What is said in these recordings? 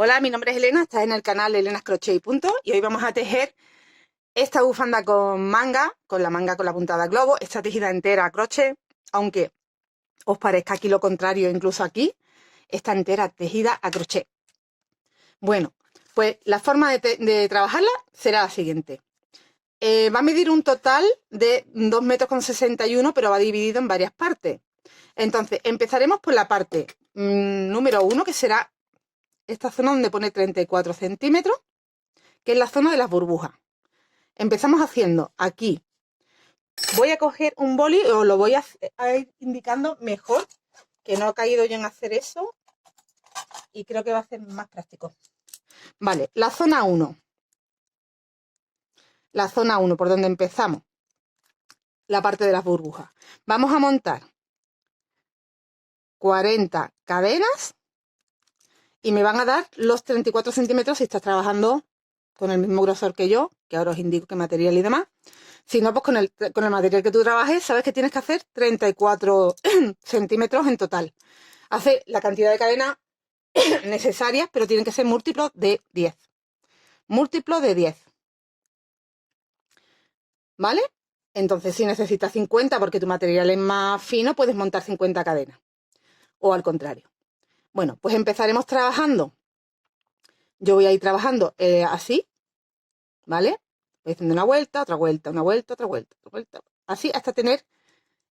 Hola, mi nombre es Elena, estás en el canal Elena's Crochet y Punto y hoy vamos a tejer esta bufanda con manga, con la puntada globo. Está tejida entera a crochet, aunque os parezca aquí lo contrario, incluso aquí está entera tejida a crochet. Bueno, pues la forma de trabajarla será la siguiente. Va a medir un total de 2,61 m, pero va dividido en varias partes. Entonces, empezaremos por la parte número 1, que será esta zona donde pone 34 centímetros, que es la zona de las burbujas. Empezamos haciendo aquí. Voy a coger un boli, o lo voy a ir indicando mejor, que no he caído yo en hacer eso y creo que va a ser más práctico. Vale, la zona 1. La zona 1, por donde empezamos. La parte de las burbujas. Vamos a montar 40 cadenas y me van a dar los 34 centímetros si estás trabajando con el mismo grosor que yo, que ahora os indico qué material y demás. Si no, pues con el material que tú trabajes, sabes que tienes que hacer 34 centímetros en total. Hace la cantidad de cadenas necesarias, pero tienen que ser múltiplos de 10. Múltiplos de 10. ¿Vale? Entonces, si necesitas 50 porque tu material es más fino, puedes montar 50 cadenas. O al contrario. Bueno, pues empezaremos trabajando. Yo voy a ir trabajando así, ¿vale? Voy haciendo una vuelta, otra vuelta, una vuelta, otra vuelta, otra vuelta. Así hasta tener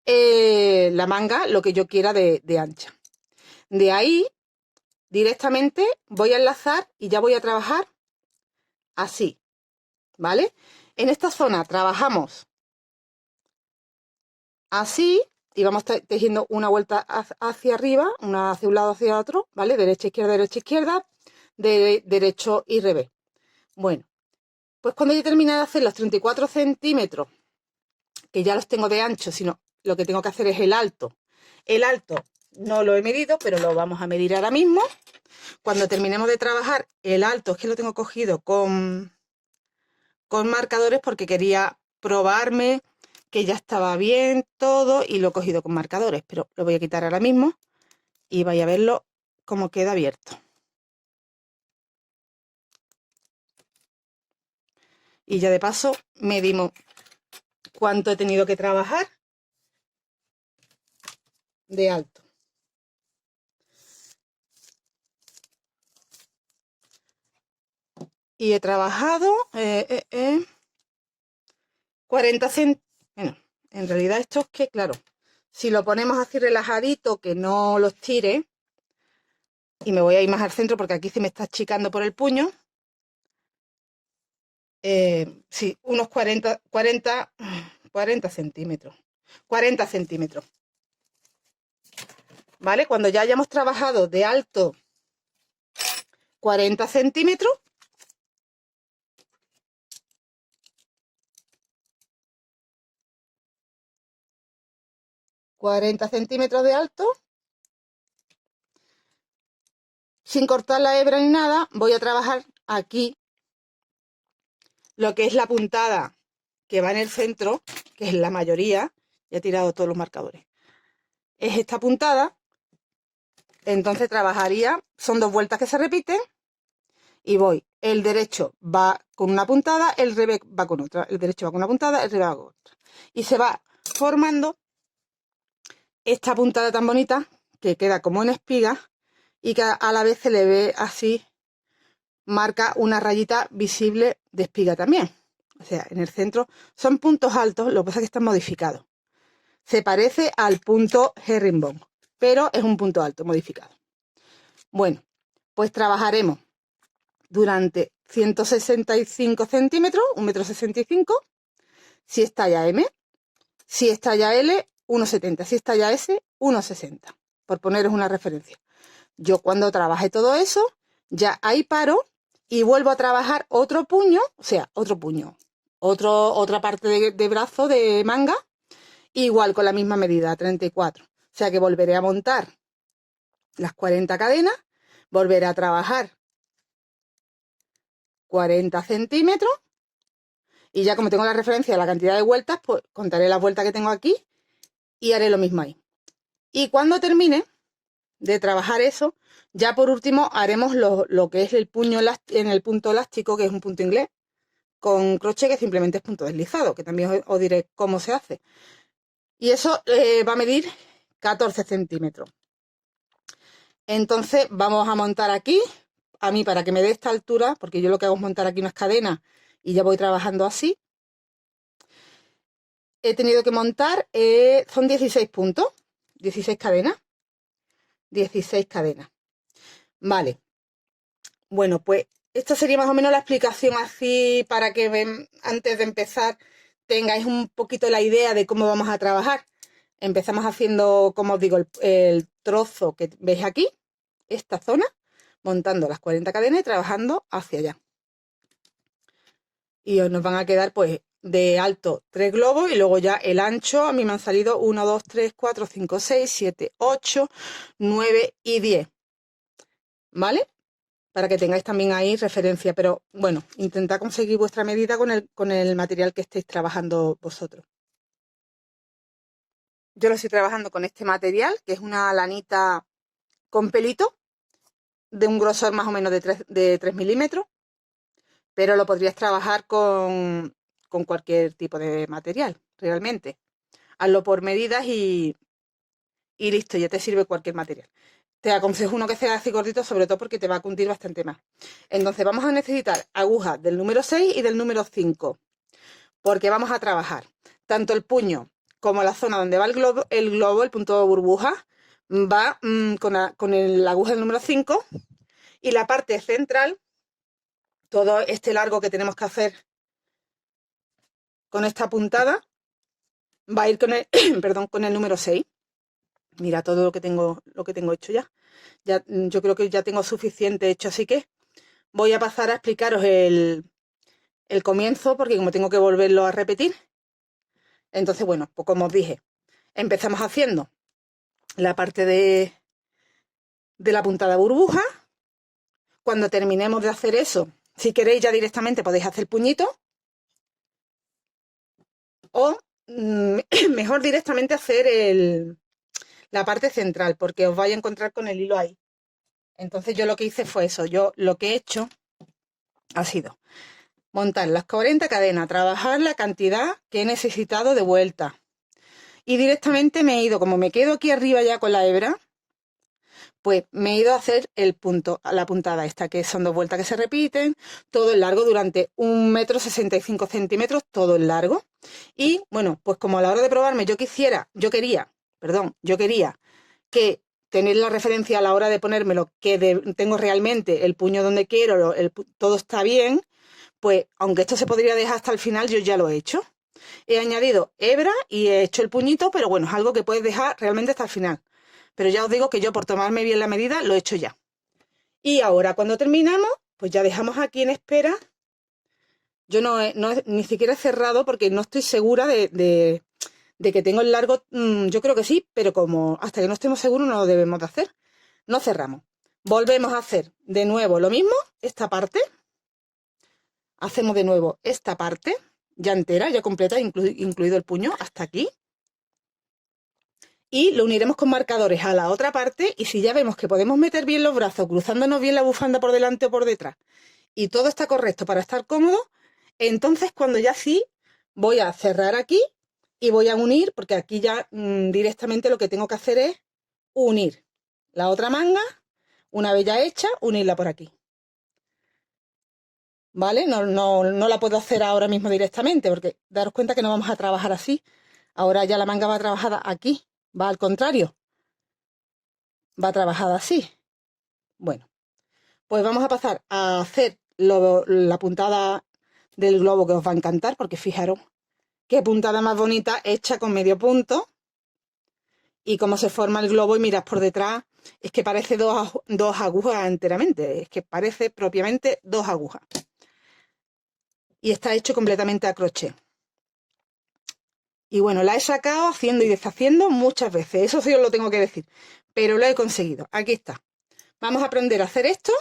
la manga lo que yo quiera de ancha. De ahí, directamente, voy a enlazar y ya voy a trabajar así, ¿vale? En esta zona trabajamos así y vamos tejiendo una vuelta hacia arriba, una hacia un lado, hacia otro, ¿vale? Derecha, izquierda, derecho y revés. Bueno, pues cuando yo termine de hacer los 34 centímetros, que ya los tengo de ancho, sino lo que tengo que hacer es el alto. El alto no lo he medido, pero lo vamos a medir ahora mismo. Cuando terminemos de trabajar el alto, es que lo tengo cogido con marcadores porque quería probarme que ya estaba bien todo y lo he cogido con marcadores, pero lo voy a quitar ahora mismo y vais a verlo cómo queda abierto. Y ya de paso medimos cuánto he tenido que trabajar de alto. Y he trabajado 40 centímetros. Bueno, en realidad esto es que, claro, si lo ponemos así relajadito, que no los tire, y me voy a ir más al centro porque aquí se me está achicando por el puño. Sí, unos 40 centímetros. 40 centímetros. ¿Vale? Cuando ya hayamos trabajado de alto 40 centímetros, de alto, sin cortar la hebra ni nada, voy a trabajar aquí lo que es la puntada que va en el centro, que es la mayoría. Ya he tirado todos los marcadores. Es esta puntada. Entonces trabajaría, son dos vueltas que se repiten y voy, el derecho va con una puntada, el revés va con otra, el derecho va con una puntada, el revés va con otra. Y se va formando esta puntada tan bonita que queda como en espiga y que a la vez se le ve así, marca una rayita visible de espiga también. O sea, en el centro son puntos altos, lo que pasa es que están modificados. Se parece al punto herringbone, pero es un punto alto modificado. Bueno, pues trabajaremos durante 165 centímetros, 1,65 m, si es talla M, si es talla L, 1,70, si es talla S, 1,60, por poneros una referencia. Yo cuando trabajé todo eso, ya ahí paro y vuelvo a trabajar otro puño, o sea, otra parte de brazo de manga, igual con la misma medida, 34. O sea que volveré a montar las 40 cadenas, volveré a trabajar 40 centímetros y ya como tengo la referencia de la cantidad de vueltas, pues contaré las vueltas que tengo aquí y haré lo mismo ahí. Y cuando termine, de trabajar eso, ya por último haremos lo que es el puño en el punto elástico, que es un punto inglés, con crochet, que simplemente es punto deslizado, que también os diré cómo se hace. Y eso va a medir 14 centímetros. Entonces vamos a montar aquí, a mí para que me dé esta altura, porque yo lo que hago es montar aquí unas cadenas y ya voy trabajando así. He tenido que montar, son 16 puntos, 16 cadenas. 16 cadenas. Vale. Bueno, pues esto sería más o menos la explicación así para que antes de empezar tengáis un poquito la idea de cómo vamos a trabajar. Empezamos haciendo, como os digo, el trozo que veis aquí, esta zona, montando las 40 cadenas y trabajando hacia allá. Y nos van a quedar pues de alto 3 globos y luego ya el ancho, a mí me han salido 1, 2, 3, 4, 5, 6, 7, 8, 9 y 10. ¿Vale? Para que tengáis también ahí referencia, pero bueno, intentad conseguir vuestra medida con el material que estéis trabajando vosotros. Yo lo estoy trabajando con este material, que es una lanita con pelito, de un grosor más o menos de 3 milímetros, pero lo podrías trabajar con cualquier tipo de material, realmente. Hazlo por medidas y listo, ya te sirve cualquier material. Te aconsejo uno que sea así gordito, sobre todo porque te va a cundir bastante más. Entonces vamos a necesitar agujas del número 6 y del número 5, porque vamos a trabajar tanto el puño como la zona donde va el globo, el punto de burbuja, va con la aguja del número 5, y la parte central, todo este largo que tenemos que hacer con esta puntada, va a ir con el, perdón, con el número 6. Mira todo lo que tengo hecho ya. Yo creo que ya tengo suficiente hecho, así que voy a pasar a explicaros el comienzo, porque como tengo que volverlo a repetir. Entonces, bueno, pues como os dije, empezamos haciendo la parte de la puntada burbuja. Cuando terminemos de hacer eso, si queréis ya directamente podéis hacer puñito, o mejor directamente hacer la parte central, porque os vais a encontrar con el hilo ahí. Entonces yo lo que hice fue eso. Yo lo que he hecho ha sido montar las 40 cadenas, trabajar la cantidad que he necesitado de vuelta. Y directamente me he ido, como me quedo aquí arriba ya con la hebra, pues me he ido a hacer el punto, la puntada esta, que son 2 vueltas que se repiten, todo el largo durante 1,65 m, todo el largo. Y bueno, pues como a la hora de probarme yo quería que tener la referencia a la hora de ponérmelo, que tengo realmente el puño donde quiero, todo está bien, pues aunque esto se podría dejar hasta el final, yo ya lo he hecho. He añadido hebra y he hecho el puñito, pero bueno, es algo que puedes dejar realmente hasta el final. Pero ya os digo que yo, por tomarme bien la medida, lo he hecho ya. Y ahora cuando terminamos, pues ya dejamos aquí en espera. Yo ni siquiera he cerrado porque no estoy segura de que tengo el largo. Yo creo que sí, pero como hasta que no estemos seguros no lo debemos de hacer. No cerramos. Volvemos a hacer de nuevo lo mismo, esta parte. Hacemos de nuevo esta parte, ya entera, ya completa, incluido el puño, hasta aquí. Y lo uniremos con marcadores a la otra parte, y si ya vemos que podemos meter bien los brazos, cruzándonos bien la bufanda por delante o por detrás, y todo está correcto para estar cómodo, entonces cuando ya sí, voy a cerrar aquí y voy a unir, porque aquí ya directamente lo que tengo que hacer es unir la otra manga, una vez ya hecha, unirla por aquí. ¿Vale? No la puedo hacer ahora mismo directamente, porque daros cuenta que no vamos a trabajar así. Ahora ya la manga va trabajada aquí, va al contrario. Va trabajada así. Bueno, pues vamos a pasar a hacer la puntada del globo, que os va a encantar, porque fijaros qué puntada más bonita hecha con medio punto. Y cómo se forma el globo, y mirad por detrás, es que parece dos agujas enteramente, es que parece propiamente 2 agujas. Y está hecho completamente a crochet. Y bueno, la he sacado haciendo y deshaciendo muchas veces, eso sí os lo tengo que decir, pero lo he conseguido. Aquí está. Vamos a aprender a hacer esto.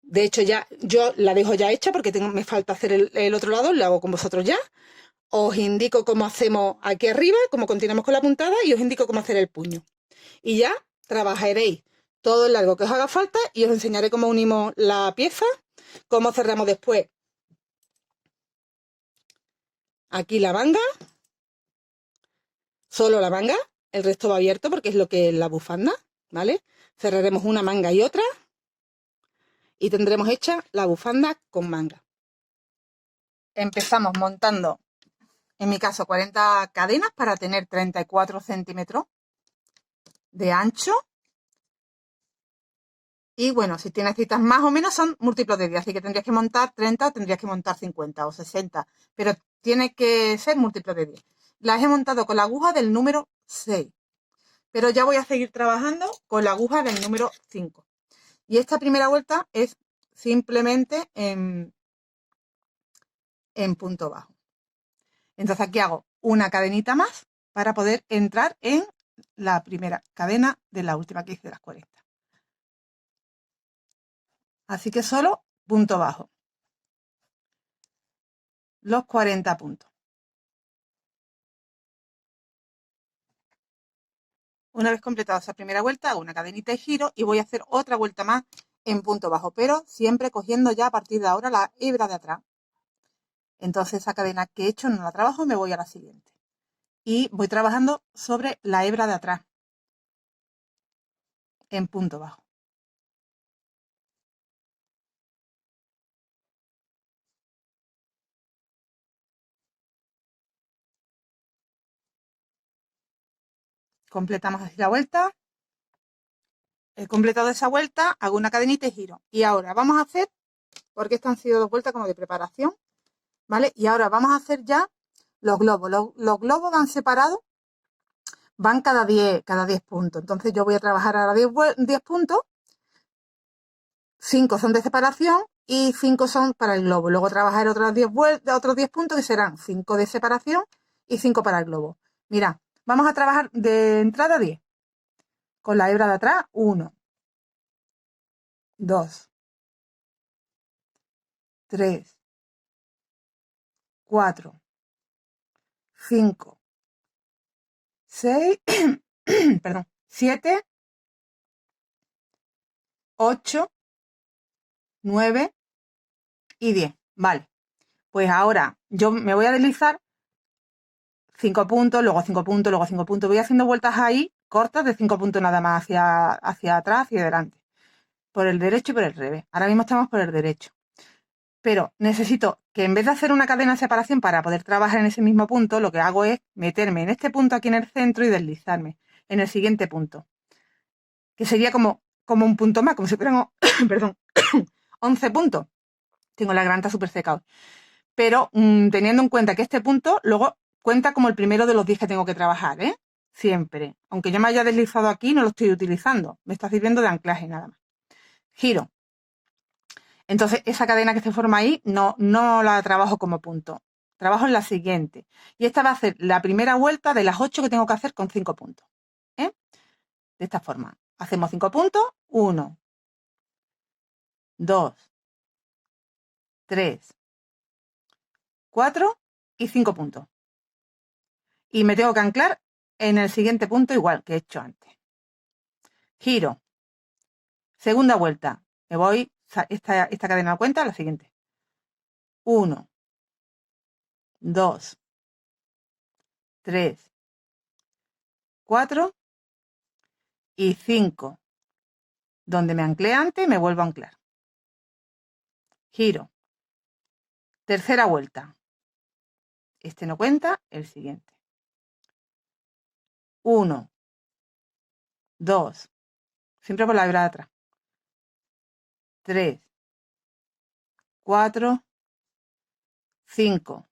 De hecho, ya yo la dejo ya hecha porque me falta hacer el otro lado, lo hago con vosotros ya. Os indico cómo hacemos aquí arriba, cómo continuamos con la puntada, y os indico cómo hacer el puño. Y ya trabajaréis todo el largo que os haga falta y os enseñaré cómo unimos la pieza, cómo cerramos después aquí la manga, solo la manga, el resto va abierto porque es lo que es la bufanda, ¿vale? Cerraremos una manga y otra y tendremos hecha la bufanda con manga. Empezamos montando, en mi caso, 40 cadenas para tener 34 centímetros de ancho. Y bueno, si tienes citas más o menos son múltiplos de 10, así que tendrías que montar 30 o tendrías que montar 50 o 60, pero tiene que ser múltiplos de 10. Las he montado con la aguja del número 6, pero ya voy a seguir trabajando con la aguja del número 5. Y esta primera vuelta es simplemente en punto bajo. Entonces aquí hago una cadenita más para poder entrar en la primera cadena de la última que hice de las 40. Así que solo punto bajo. Los 40 puntos. Una vez completada esa primera vuelta, hago una cadenita de giro y voy a hacer otra vuelta más en punto bajo, pero siempre cogiendo ya a partir de ahora la hebra de atrás. Entonces esa cadena que he hecho no la trabajo y me voy a la siguiente. Y voy trabajando sobre la hebra de atrás en punto bajo. Completamos así la vuelta. He completado esa vuelta, hago una cadenita y giro. Y ahora vamos a hacer, porque estas han sido 2 vueltas como de preparación, ¿vale? Y ahora vamos a hacer ya los globos. Los globos van separados, van cada 10 puntos. Entonces yo voy a trabajar ahora 10 puntos, 5 son de separación y 5 son para el globo. Luego trabajar otros 10 puntos que serán 5 de separación y 5 para el globo. Mira, vamos a trabajar de entrada 10. Con la hebra de atrás, 1, 2, 3, 4, 5, 6, perdón, 7, 8, 9 y 10. Vale, pues ahora yo me voy a deslizar 5 puntos, luego 5 puntos, luego 5 puntos. Voy haciendo vueltas ahí cortas de 5 puntos nada más hacia atrás, hacia adelante. Por el derecho y por el revés. Ahora mismo estamos por el derecho. Pero necesito que en vez de hacer una cadena de separación para poder trabajar en ese mismo punto, lo que hago es meterme en este punto aquí en el centro y deslizarme en el siguiente punto. Que sería como un punto más, como si fueran, perdón, 11 puntos. Tengo la garganta súper seca hoy. Pero teniendo en cuenta que este punto luego cuenta como el primero de los 10 que tengo que trabajar, ¿eh? Siempre. Aunque yo me haya deslizado aquí, no lo estoy utilizando. Me está sirviendo de anclaje nada más. Giro. Entonces, esa cadena que se forma ahí no la trabajo como punto. Trabajo en la siguiente. Y esta va a ser la primera vuelta de las 8 que tengo que hacer con 5 puntos. ¿Eh? De esta forma. Hacemos 5 puntos. 1, 2, 3, 4 y 5 puntos. Y me tengo que anclar en el siguiente punto igual que he hecho antes. Giro. Segunda vuelta. Me voy, esta cadena de cuenta, la siguiente. 1, 2, 3, 4 y 5. Donde me anclé antes, me vuelvo a anclar. Giro. Tercera vuelta. Este no cuenta, el siguiente. 1, 2, siempre por la hebra de atrás. 3, 4, 5.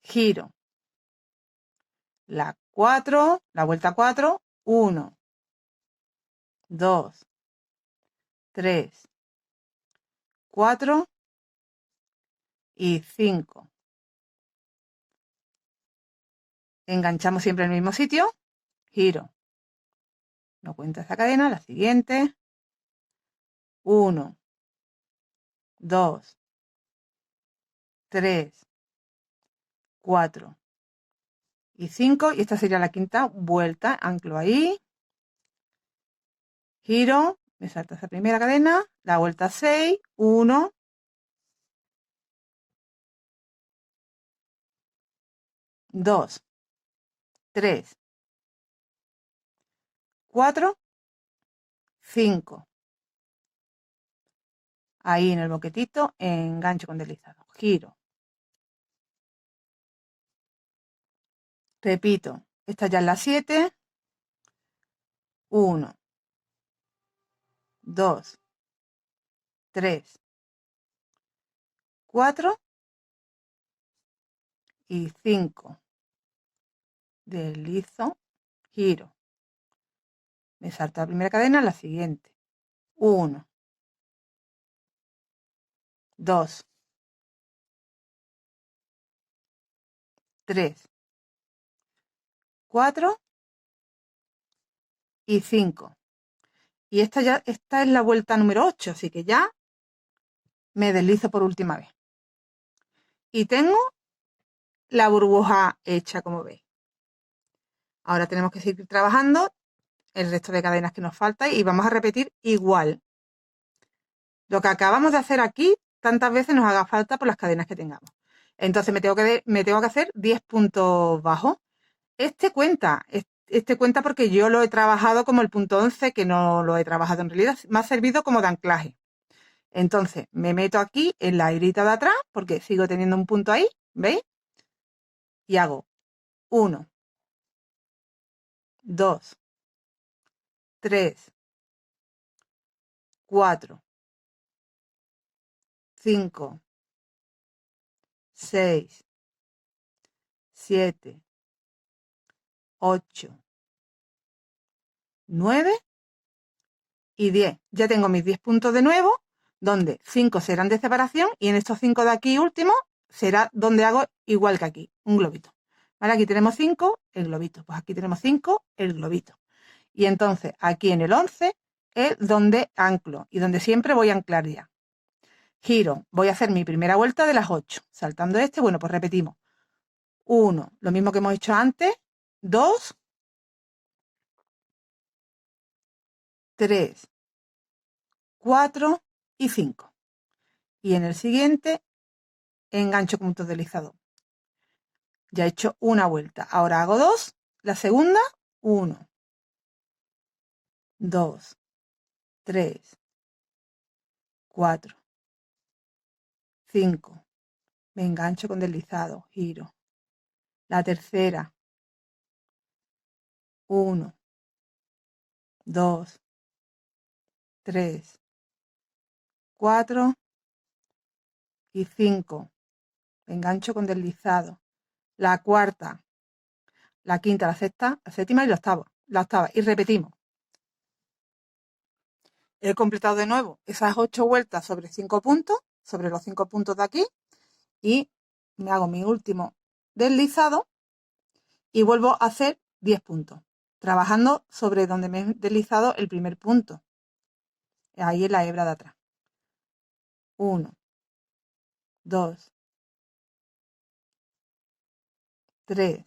Giro. La 4, la vuelta 4, 1, 2, 3, 4 y 5. Enganchamos siempre en el mismo sitio. Giro. No cuenta esa cadena, la siguiente. 1, 2, 3, 4 y 5, y esta sería la quinta vuelta. Anclo ahí, giro, me salta esa primera cadena, la vuelta 6, 1, 2, 3, 4, 5. Ahí en el boquetito, engancho con deslizado, giro. Repito, esta ya es la 7, 1, 2, 3, 4 y 5. Deslizo, giro. Me salto la primera cadena, la siguiente. 1, 2, 3, 4 y 5. Y esta es la vuelta número 8, así que ya me deslizo por última vez. Y tengo la burbuja hecha, como veis. Ahora tenemos que seguir trabajando el resto de cadenas que nos falta y vamos a repetir igual. Lo que acabamos de hacer aquí, tantas veces nos haga falta por las cadenas que tengamos. Entonces me tengo que hacer 10 puntos bajos. Este cuenta porque yo lo he trabajado como el punto 11, que no lo he trabajado en realidad, me ha servido como de anclaje. Entonces me meto aquí en la hilita de atrás, porque sigo teniendo un punto ahí, ¿veis? Y hago 1, 2, 3, 4, 5, 6, 7, 8, 9 y 10. Ya tengo mis 10 puntos de nuevo, donde 5 serán de separación y en estos 5 de aquí últimos será donde hago igual que aquí, un globito. Vale, aquí tenemos 5, el globito. Pues aquí tenemos 5, el globito. Y entonces aquí en el 11 es donde anclo y donde siempre voy a anclar ya. Giro, voy a hacer mi primera vuelta de las 8. Saltando este, bueno, pues repetimos. 1, lo mismo que hemos hecho antes. 2, 3, 4 y 5. Y en el siguiente engancho con punto deslizado. Ya he hecho una vuelta. Ahora hago 2. La segunda, 1, 2, 3, 4, 5. Me engancho con deslizado, giro. La tercera, 1, 2, 3, 4 y 5. Me engancho con deslizado. La cuarta, la quinta, la sexta, la séptima y la octava. La octava. Y repetimos. He completado de nuevo esas 8 vueltas sobre 5 puntos, sobre los 5 puntos de aquí, y me hago mi último deslizado y vuelvo a hacer 10 puntos, trabajando sobre donde me he deslizado el primer punto, ahí en la hebra de atrás. 1, 2, 3,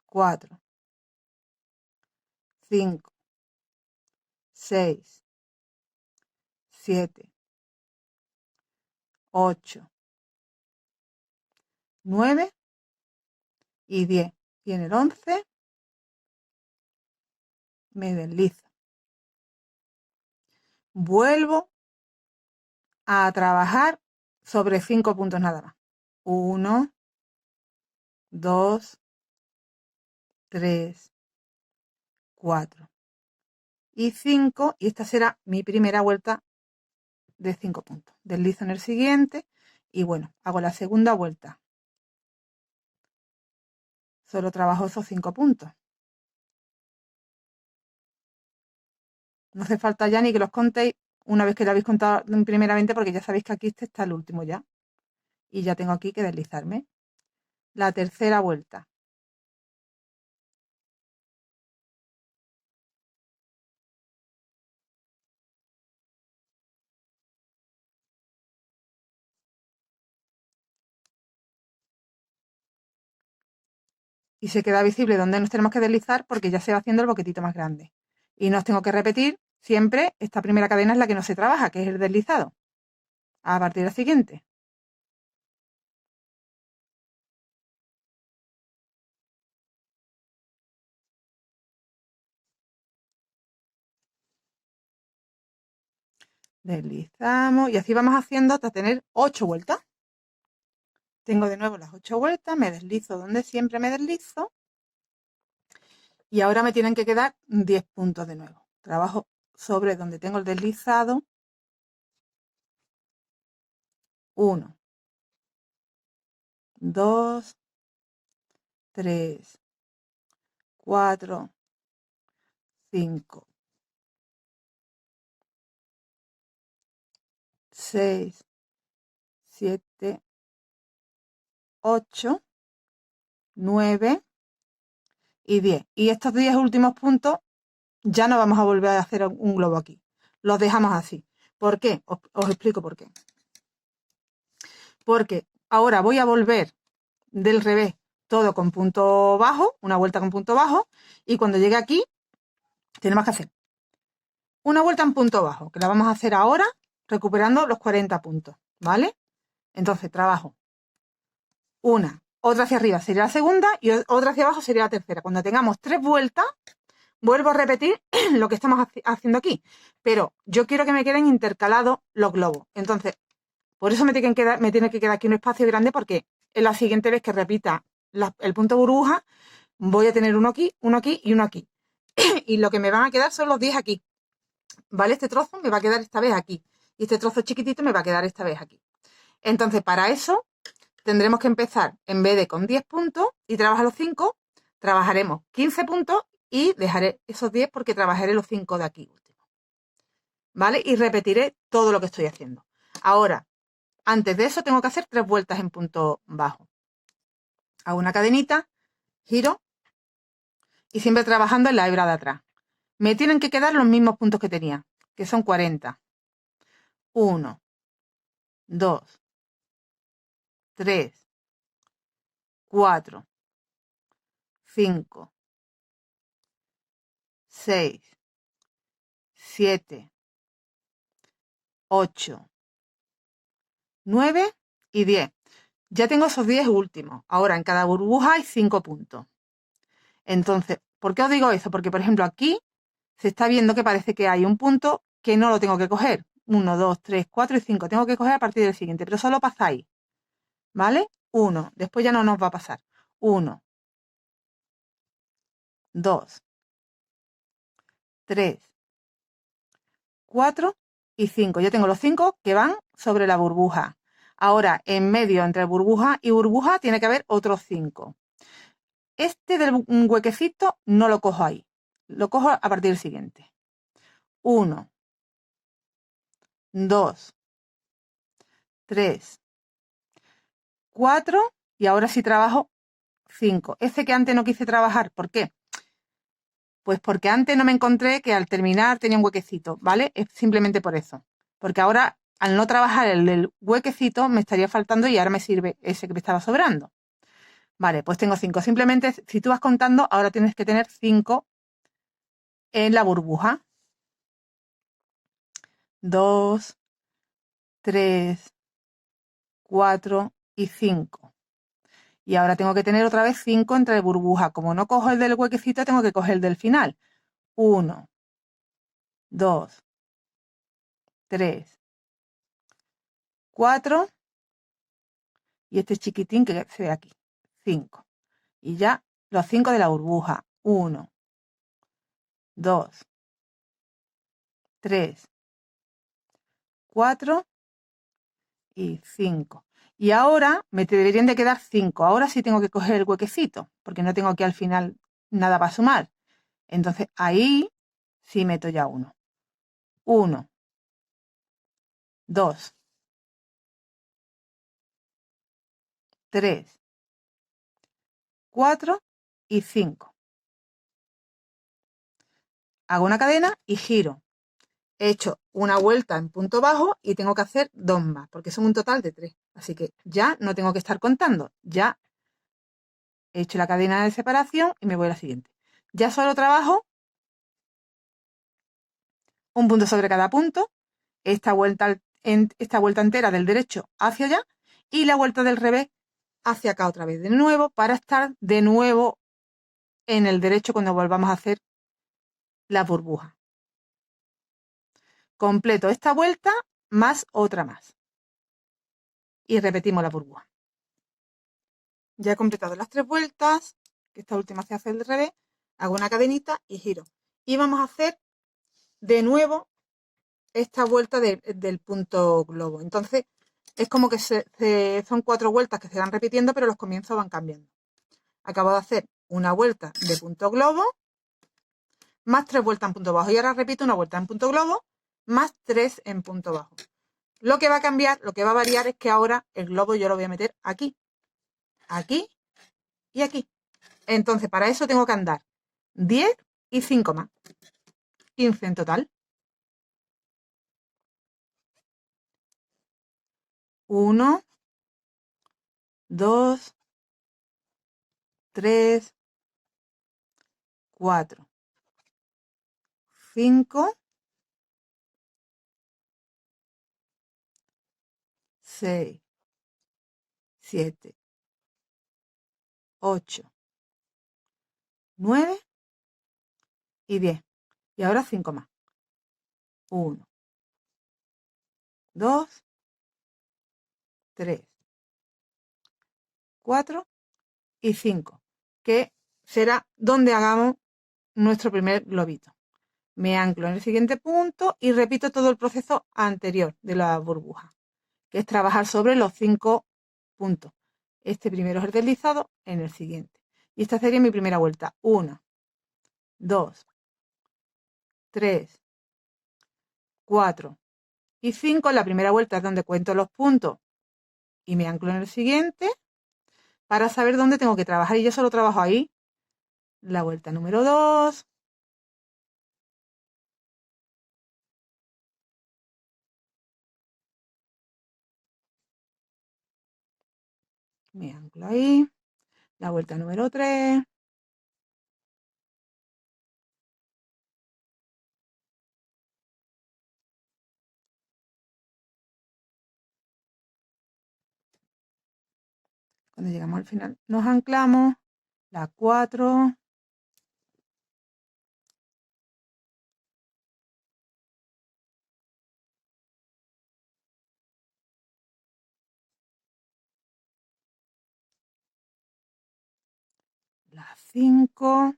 4, 5, 6, 7, 8, 9 y 10. Y en el 11 me deslizo. Vuelvo a trabajar sobre 5 puntos nada más. 1, 2, 3, 4 y 5. Y esta será mi primera vuelta de 5 puntos. Deslizo en el siguiente y bueno, hago la segunda vuelta. Solo trabajo esos 5 puntos. No hace falta ya ni que los contéis una vez que lo habéis contado primeramente, porque ya sabéis que aquí este está el último ya. Y ya tengo aquí que deslizarme. La tercera vuelta. y se queda visible donde nos tenemos que deslizar porque ya se va haciendo el boquetito más grande. Y no os tengo que repetir, siempre esta primera cadena es la que no se trabaja, que es el deslizado. A partir de la siguiente. Deslizamos y así vamos haciendo hasta tener 8 vueltas. Tengo de nuevo las 8 vueltas, me deslizo donde siempre me deslizo. Y ahora me tienen que quedar 10 puntos de nuevo. Trabajo sobre donde tengo el deslizado. 1, 2, 3, 4, 5, 6, 7, 8, 9 y 10. Y estos 10 últimos puntos ya no vamos a volver a hacer un globo aquí. Los dejamos así. ¿Por qué? Os explico por qué. Porque ahora voy a volver del revés todo con punto bajo, una vuelta con punto bajo, y cuando llegue aquí tenemos que hacer una vuelta en punto bajo, que la vamos a hacer ahora recuperando los 40 puntos, ¿vale? Entonces trabajo una, otra hacia arriba sería la segunda y otra hacia abajo sería la tercera. Cuando tengamos 3 vueltas, vuelvo a repetir lo que estamos haciendo aquí, pero yo quiero que me queden intercalados los globos. Entonces, por eso me tiene que quedar aquí un espacio grande, porque en la siguiente vez que repita el punto burbuja, voy a tener uno aquí y uno aquí. Y lo que me van a quedar son los 10 aquí. ¿Vale? Este trozo me va a quedar esta vez aquí. Y este trozo chiquitito me va a quedar esta vez aquí. Entonces, para eso, tendremos que empezar, en vez de con 10 puntos y trabajar los 5, trabajaremos 15 puntos y dejaré esos 10 porque trabajaré los 5 de aquí último. ¿Vale? Y repetiré todo lo que estoy haciendo. Ahora, antes de eso, tengo que hacer 3 vueltas en punto bajo. Hago una cadenita, giro y siempre trabajando en la hebra de atrás. Me tienen que quedar los mismos puntos que tenía, que son 40. 1, 2, 3, 4, 5, 6, 7, 8, 9 y 10. Ya tengo esos 10 últimos. Ahora en cada burbuja hay 5 puntos. Entonces, ¿por qué os digo eso? Porque, por ejemplo, aquí se está viendo que parece que hay un punto que no lo tengo que coger. 1, 2, 3, 4 y 5. Tengo que coger a partir del siguiente, pero solo pasáis. ¿Vale? 1. Después ya no nos va a pasar. 1, 2, 3, 4 y 5. Yo tengo los 5 que van sobre la burbuja. Ahora, en medio, entre burbuja y burbuja, tiene que haber otros 5. Este del huequecito no lo cojo ahí. Lo cojo a partir del siguiente. 1, 2, 3, 4 y ahora sí trabajo 5. Este que antes no quise trabajar, ¿por qué? Pues porque antes no me encontré que al terminar tenía un huequecito, ¿vale? Es simplemente por eso. Porque ahora, al no trabajar el del huequecito, me estaría faltando y ahora me sirve ese que me estaba sobrando. Vale, pues tengo 5. Simplemente, si tú vas contando, ahora tienes que tener 5 en la burbuja. 2, 3, 4 y 5. Y ahora tengo que tener otra vez 5 entre burbuja. Como no cojo el del huequecito, tengo que coger el del final. 1, 2, 3, 4 y este chiquitín que se ve aquí. 5. Y ya los 5 de la burbuja. 1, 2, 3, 4 y 5. Y ahora me deberían de quedar 5. Ahora sí tengo que coger el huequecito, porque no tengo aquí al final nada para sumar. Entonces ahí sí meto ya 1. 1, 2, 3, 4 y 5. Hago una cadena y giro. He hecho una vuelta en punto bajo y tengo que hacer 2 más, porque son un total de 3. Así que ya no tengo que estar contando. Ya he hecho la cadena de separación y me voy a la siguiente. Ya solo trabajo un punto sobre cada punto, esta vuelta entera del derecho hacia allá y la vuelta del revés hacia acá otra vez de nuevo para estar de nuevo en el derecho cuando volvamos a hacer la burbuja. Completo esta vuelta más otra más. Y repetimos la burbuja. Ya he completado las 3 vueltas, que esta última se hace al revés, hago una cadenita y giro. Y vamos a hacer de nuevo esta vuelta del punto globo. Entonces es como que son 4 vueltas que se van repitiendo, pero los comienzos van cambiando. Acabo de hacer una vuelta de punto globo, más 3 vueltas en punto bajo. Y ahora repito una vuelta en punto globo, más 3 en punto bajo. Lo que va a cambiar, lo que va a variar es que ahora el globo yo lo voy a meter aquí, aquí y aquí. Entonces para eso tengo que andar 10 y 5 más. 15 en total. 1, 2, 3, 4, 5, 6, 7, 8, 9 y 10. Y ahora 5 más. 1, 2, 3, 4 y 5, que será donde hagamos nuestro primer globito. Me anclo en el siguiente punto y repito todo el proceso anterior de la burbuja, que es trabajar sobre los 5 puntos. Este primero es el deslizado en el siguiente. Y esta sería mi primera vuelta. 1, 2, 3, 4 y 5. La primera vuelta es donde cuento los puntos y me anclo en el siguiente para saber dónde tengo que trabajar. Y yo solo trabajo ahí. La vuelta número 2. Me anclo ahí. La vuelta número 3. Cuando llegamos al final nos anclamos. La 4. La 5.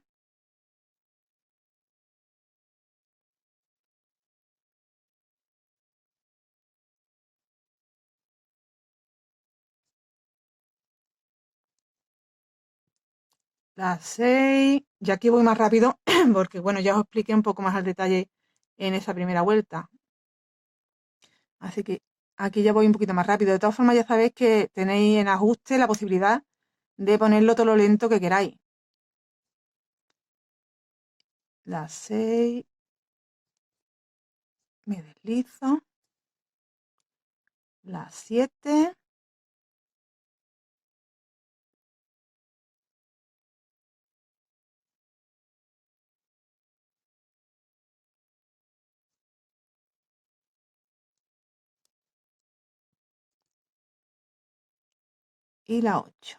La 6. Ya aquí voy más rápido porque, bueno, ya os expliqué un poco más al detalle en esa primera vuelta. Así que aquí ya voy un poquito más rápido. De todas formas, ya sabéis que tenéis en ajuste la posibilidad de ponerlo todo lo lento que queráis. La 6. Me deslizo. La 7. Y la 8.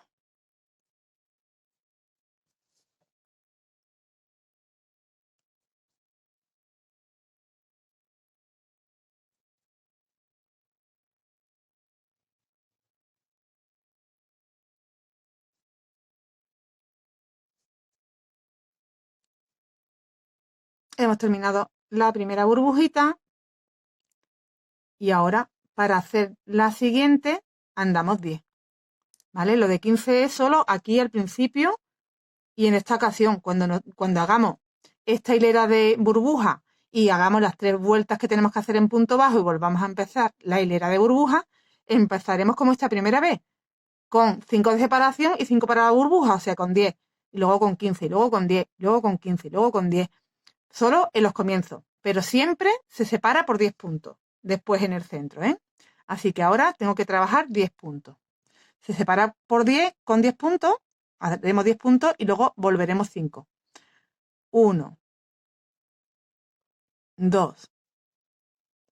Hemos terminado la primera burbujita y ahora para hacer la siguiente andamos 10. ¿Vale? Lo de 15 es solo aquí al principio y en esta ocasión cuando hagamos esta hilera de burbuja y hagamos las 3 vueltas que tenemos que hacer en punto bajo y volvamos a empezar la hilera de burbuja, empezaremos como esta primera vez, con 5 de separación y 5 para la burbuja, o sea, con 10, y luego con 15, y luego con 10, luego con 15, y luego con 10, solo en los comienzos, pero siempre se separa por 10 puntos, después en el centro, ¿eh? Así que ahora tengo que trabajar 10 puntos. Se separa por 10 con 10 puntos Haremos 10 puntos y luego volveremos 5. 1, 2,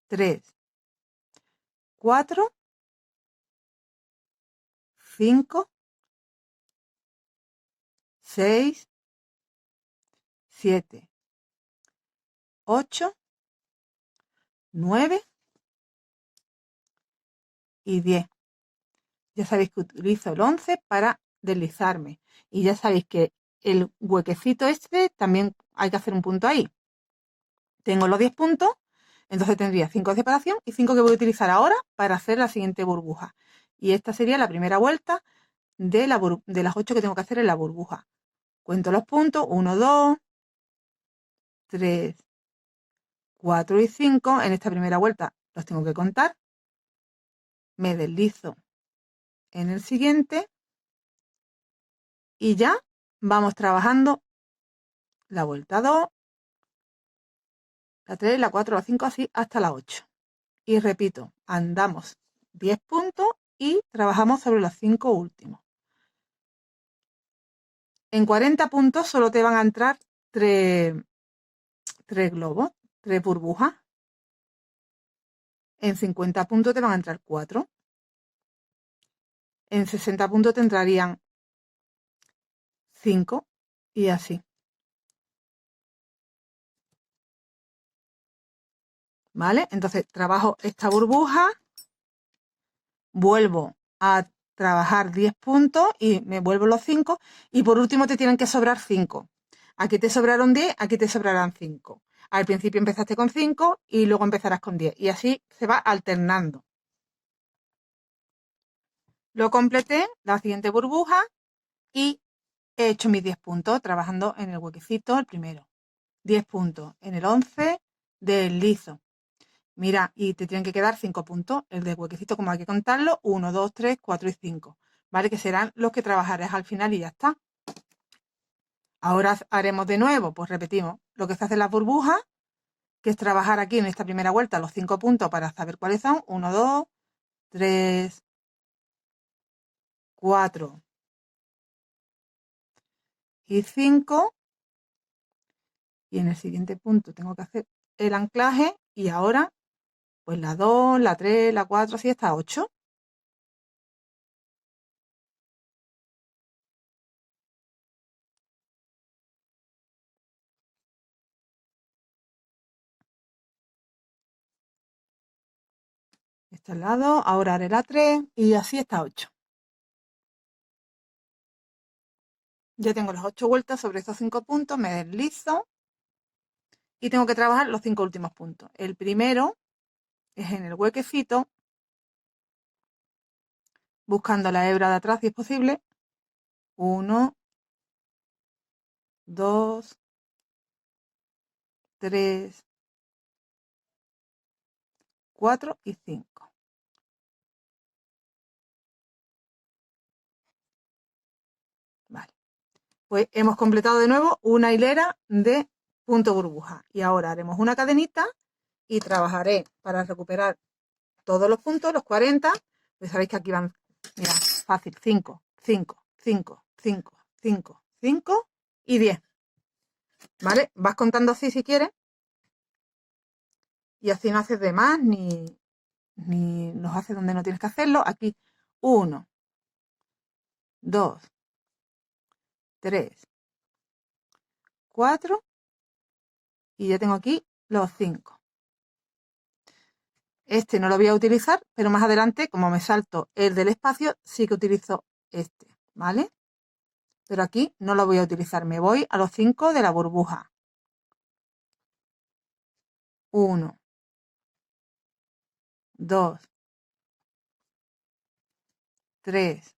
3, 4, 5, 6, 7, 8, 9 y 10. Ya sabéis que utilizo el 11 para deslizarme. Y ya sabéis que el huequecito este también hay que hacer un punto ahí. Tengo los 10 puntos, entonces tendría 5 de separación y 5 que voy a utilizar ahora para hacer la siguiente burbuja. Y esta sería la primera vuelta de las 8 que tengo que hacer en la burbuja. Cuento los puntos, 1, 2, 3, 4 y 5. En esta primera vuelta los tengo que contar. Me deslizo en el siguiente y ya vamos trabajando la vuelta 2, la 3, la 4, la 5, así hasta la 8. Y repito, andamos 10 puntos y trabajamos sobre los 5 últimos. En 40 puntos solo te van a entrar 3 globos, 3 burbujas. En 50 puntos te van a entrar 4. En 60 puntos te entrarían 5 y así. ¿Vale? Entonces trabajo esta burbuja, vuelvo a trabajar 10 puntos y me vuelvo los 5 y por último te tienen que sobrar 5. Aquí te sobraron 10, aquí te sobrarán 5. Al principio empezaste con 5 y luego empezarás con 10 y así se va alternando. Lo completé, la siguiente burbuja y he hecho mis 10 puntos trabajando en el huequecito el primero. 10 puntos. En el 11 deslizo. Mira, y te tienen que quedar 5 puntos. El de huequecito, como hay que contarlo, 1, 2, 3, 4 y 5. ¿Vale? Que serán los que trabajarás al final y ya está. Ahora haremos de nuevo, pues repetimos lo que se hace en las burbujas, que es trabajar aquí en esta primera vuelta los 5 puntos para saber cuáles son. 1, 2, 3, 4 y 5. Y en el siguiente punto tengo que hacer el anclaje y ahora pues la 2, la 3, la 4, así hasta 8. Este lado, ahora haré la 3 y así hasta 8. Ya tengo las 8 vueltas sobre estos 5 puntos, me deslizo y tengo que trabajar los 5 últimos puntos. El primero es en el huequecito, buscando la hebra de atrás si es posible. 1, 2, 3, 4 y 5. Vale. Pues hemos completado de nuevo una hilera de punto burbuja. Y ahora haremos una cadenita y trabajaré para recuperar todos los puntos, los 40. Pues sabéis que aquí van, mira, fácil, 5, 5, 5, 5, 5, 5 y 10. ¿Vale? Vas contando así si quieres. Y así no haces de más ni los haces donde no tienes que hacerlo. Aquí 1, 2, 3, 4 y ya tengo aquí los 5. Este no lo voy a utilizar, pero más adelante, como me salto el del espacio, sí que utilizo este, ¿vale? Pero aquí no lo voy a utilizar. Me voy a los 5 de la burbuja. 1, 2, 3,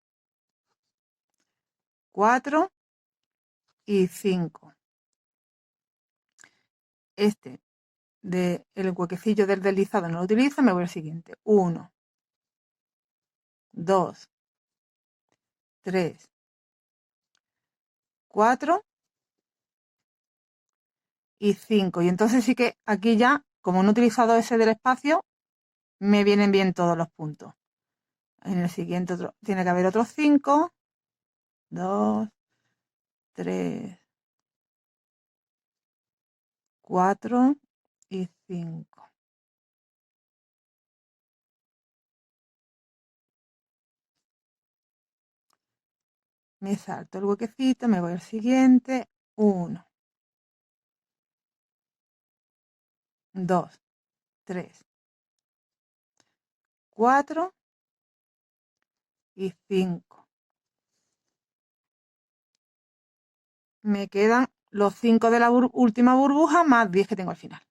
4 y 5. Este del huequecillo del deslizado no lo utilizo, me voy al siguiente. 1, 2, 3, 4 y 5. Y entonces sí que aquí ya, como no he utilizado ese del espacio, me vienen bien todos los puntos. En el siguiente tiene que haber otros 5, 2, 3, 4 y 5. Me salto el huequecito, me voy al siguiente. 1, 2, 3, 4 y 5. Me quedan los 5 de la última burbuja más 10 que tengo al final.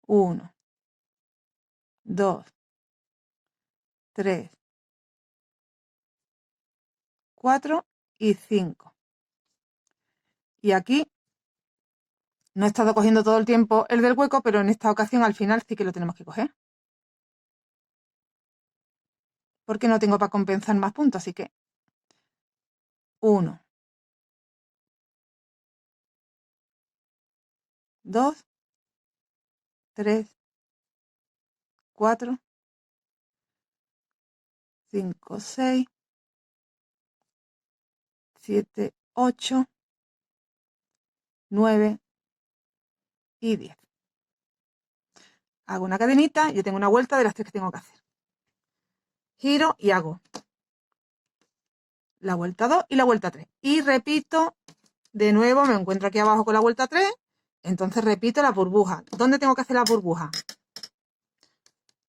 1, 2, 3, 4 y 5. Y aquí no he estado cogiendo todo el tiempo el del hueco, pero en esta ocasión al final sí que lo tenemos que coger. Porque no tengo para compensar más puntos, así que 1, 2, 3, 4, 5, 6, 7, 8, 9 y 10. Hago una cadenita, yo tengo una vuelta de las 3 que tengo que hacer. Giro y hago la vuelta 2 y la vuelta 3. Y repito, de nuevo me encuentro aquí abajo con la vuelta 3, entonces repito la burbuja. ¿Dónde tengo que hacer la burbuja?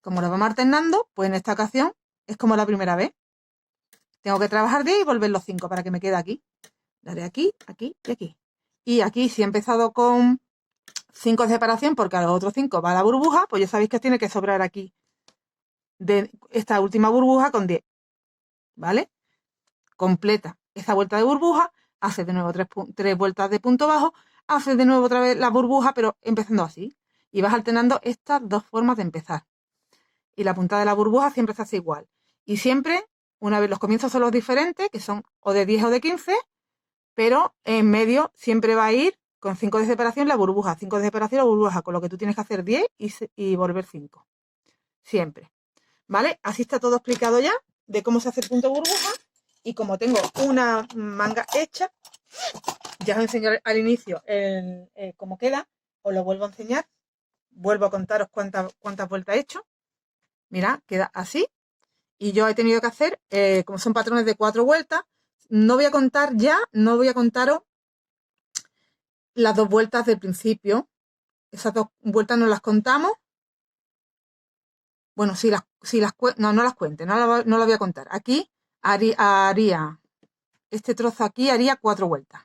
Como lo vamos alternando, pues en esta ocasión es como la primera vez. Tengo que trabajar 10 y volver los 5 para que me quede aquí. Daré aquí, aquí y aquí. Y aquí si he empezado con 5 de separación porque a los otros 5 va la burbuja, pues ya sabéis que tiene que sobrar aquí de esta última burbuja con 10. ¿Vale? Completa esa vuelta de burbuja, hace de nuevo 3 vueltas de punto bajo, hace de nuevo otra vez la burbuja, pero empezando así. Y vas alternando estas dos formas de empezar. Y la puntada de la burbuja siempre se hace igual. Y siempre, una vez los comienzos son los diferentes, que son o de 10 o de 15, pero en medio siempre va a ir con 5 de separación la burbuja, 5 de separación la burbuja, con lo que tú tienes que hacer 10 y volver 5. Siempre. ¿Vale? Así está todo explicado ya de cómo se hace el punto burbuja. Y como tengo una manga hecha, ya os enseñé al inicio cómo queda, os lo vuelvo a enseñar. Vuelvo a contaros cuántas vueltas he hecho. Mirad, queda así. Y yo he tenido que hacer, como son patrones de 4 vueltas, no voy a contar ya, no voy a contaros las 2 vueltas del principio. Esas 2 vueltas no las contamos. Bueno, no las cuente, no las voy a contar. Aquí haría este trozo aquí, haría 4 vueltas.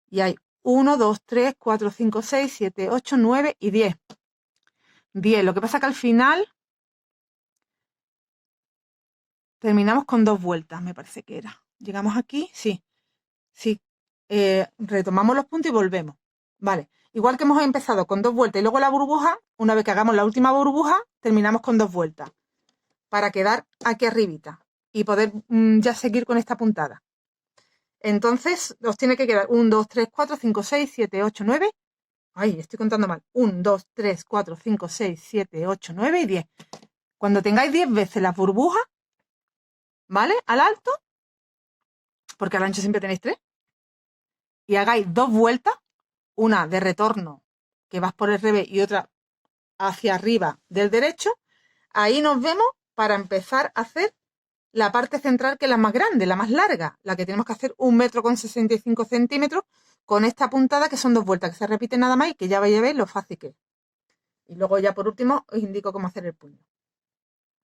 Y hay 1, 2, 3, 4, 5, 6, 7, 8, 9 y 10. 10. Lo que pasa es que al final terminamos con 2 vueltas, me parece que era. Llegamos aquí, sí. Sí. Retomamos los puntos y volvemos. Vale. Igual que hemos empezado con 2 vueltas y luego la burbuja, una vez que hagamos la última burbuja, terminamos con 2 vueltas. Para quedar aquí arribita y poder ya seguir con esta puntada. Entonces, os tiene que quedar 1, 2, 3, 4, 5, 6, 7, 8, 9. Ay, estoy contando mal. 1, 2, 3, 4, 5, 6, 7, 8, 9 y 10. Cuando tengáis 10 veces las burbujas, ¿vale? Al alto, porque al ancho siempre tenéis 3, y hagáis 2 vueltas, una de retorno, que vas por el revés, y otra hacia arriba del derecho, ahí nos vemos para empezar a hacer la parte central, que es la más grande, la más larga, la que tenemos que hacer 1,65 m con esta puntada, que son 2 vueltas, que se repiten nada más y que ya vais a ver lo fácil que es. Y luego ya por último os indico cómo hacer el puño.